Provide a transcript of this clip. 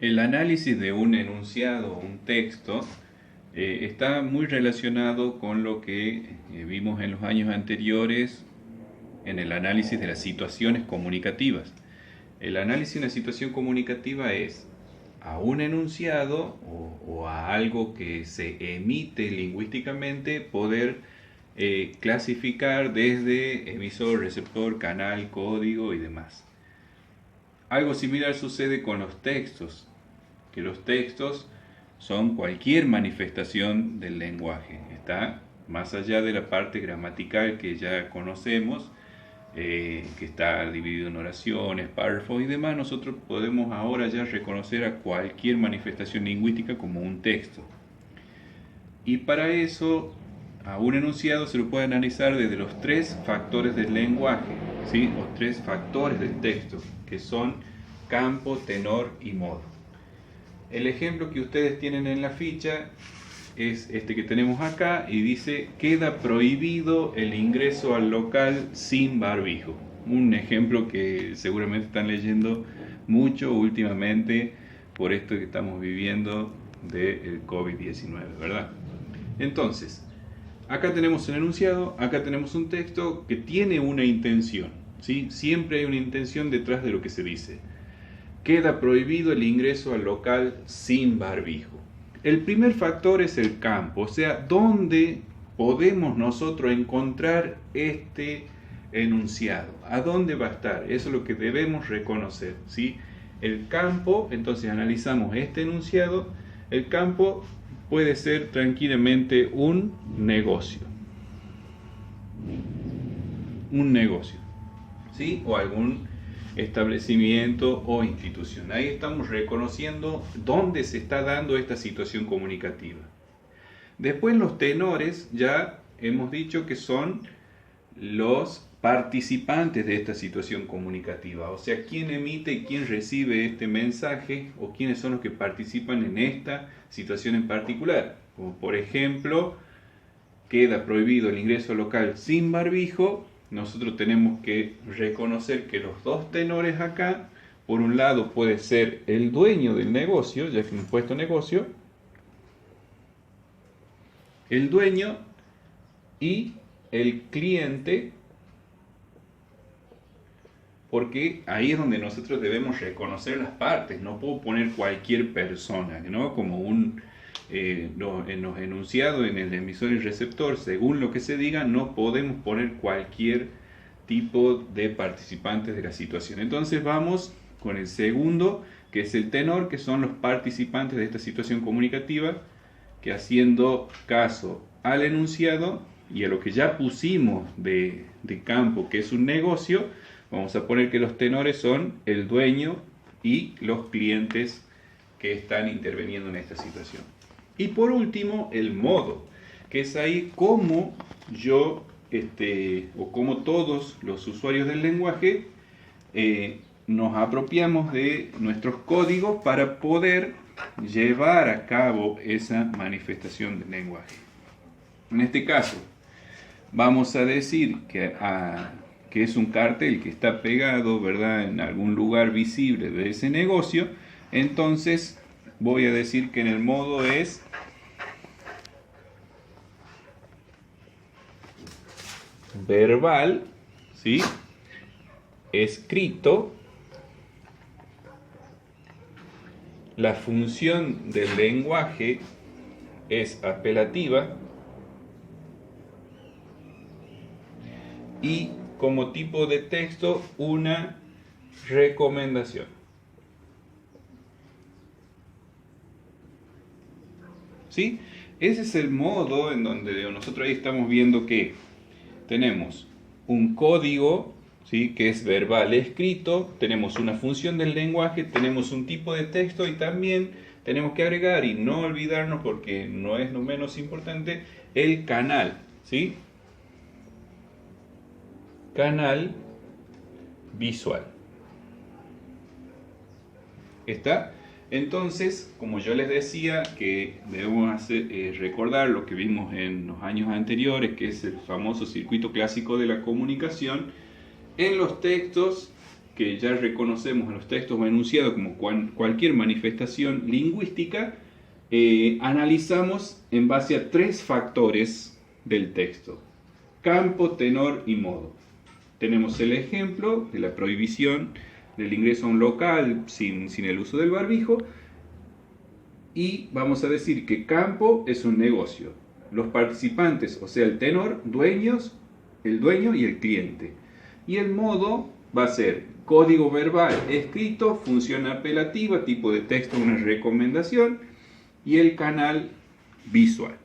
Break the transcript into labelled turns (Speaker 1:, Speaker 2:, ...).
Speaker 1: El análisis de un enunciado o un texto está muy relacionado con lo que vimos en los años anteriores en el análisis de las situaciones comunicativas. El análisis de una situación comunicativa es a un enunciado o a algo que se emite lingüísticamente poder clasificar desde emisor, receptor, canal, código y demás. Algo similar sucede con los textos, que los textos son cualquier manifestación del lenguaje. Está más allá de la parte gramatical que ya conocemos, que está dividido en oraciones, párrafos y demás. Nosotros podemos ahora ya reconocer a cualquier manifestación lingüística como un texto. Y para eso, a un enunciado se lo puede analizar desde los tres factores del lenguaje, ¿sí? Los tres factores del texto, que son campo, tenor y modo. El ejemplo que ustedes tienen en la ficha es este que tenemos acá y dice: queda prohibido el ingreso al local sin barbijo. Un ejemplo que seguramente están leyendo mucho últimamente por esto que estamos viviendo del COVID-19, ¿verdad? Entonces, acá tenemos un enunciado, acá tenemos un texto que tiene una intención, ¿sí? Siempre hay una intención detrás de lo que se dice. Queda prohibido el ingreso al local sin barbijo. El primer factor es el campo, o sea, ¿dónde podemos nosotros encontrar este enunciado? ¿A dónde va a estar? Eso es lo que debemos reconocer, ¿sí? El campo, entonces analizamos este enunciado. El campo puede ser tranquilamente un negocio, ¿sí? O algún establecimiento o institución. Ahí estamos reconociendo dónde se está dando esta situación comunicativa. Después los tenores ya hemos dicho que son los participantes de esta situación comunicativa, o sea, quién emite y quién recibe este mensaje o quiénes son los que participan en esta situación en particular. Como por ejemplo, queda prohibido el ingreso local sin barbijo. Nosotros tenemos que reconocer que los dos tenores acá, por un lado puede ser el dueño del negocio, ya que hemos puesto negocio, el dueño y el cliente, porque ahí es donde nosotros debemos reconocer las partes. No puedo poner cualquier persona, ¿no? Como en los enunciados, en el emisor y receptor, según lo que se diga, no podemos poner cualquier tipo de participantes de la situación. Entonces vamos con el segundo, que es el tenor, que son los participantes de esta situación comunicativa, que haciendo caso al enunciado y a lo que ya pusimos de campo, que es un negocio, vamos a poner que los tenores son el dueño y los clientes que están interviniendo en esta situación. Y por último, el modo, que es ahí como yo, o como todos los usuarios del lenguaje, nos apropiamos de nuestros códigos para poder llevar a cabo esa manifestación del lenguaje. En este caso, vamos a decir que es un cartel que está pegado, ¿verdad?, en algún lugar visible de ese negocio. Entonces voy a decir que en el modo es verbal, ¿sí?, escrito. La función del lenguaje es apelativa y como tipo de texto una recomendación. ¿Sí? Ese es el modo en donde nosotros ahí estamos viendo que tenemos un código, ¿sí?, que es verbal escrito, tenemos una función del lenguaje, tenemos un tipo de texto y también tenemos que agregar, y no olvidarnos porque no es lo menos importante, el canal, ¿sí? Canal visual. ¿Está? Entonces, como yo les decía, que debemos recordar lo que vimos en los años anteriores, que es el famoso circuito clásico de la comunicación. En los textos que ya reconocemos en los textos o enunciados como cualquier manifestación lingüística, analizamos en base a 3 factores del texto: campo, tenor y modo. Tenemos el ejemplo de la prohibición del ingreso a un local sin el uso del barbijo, y vamos a decir que campo es un negocio. Los participantes, o sea el tenor, el dueño y el cliente. Y el modo va a ser código verbal escrito, función apelativa, tipo de texto, una recomendación, y el canal visual.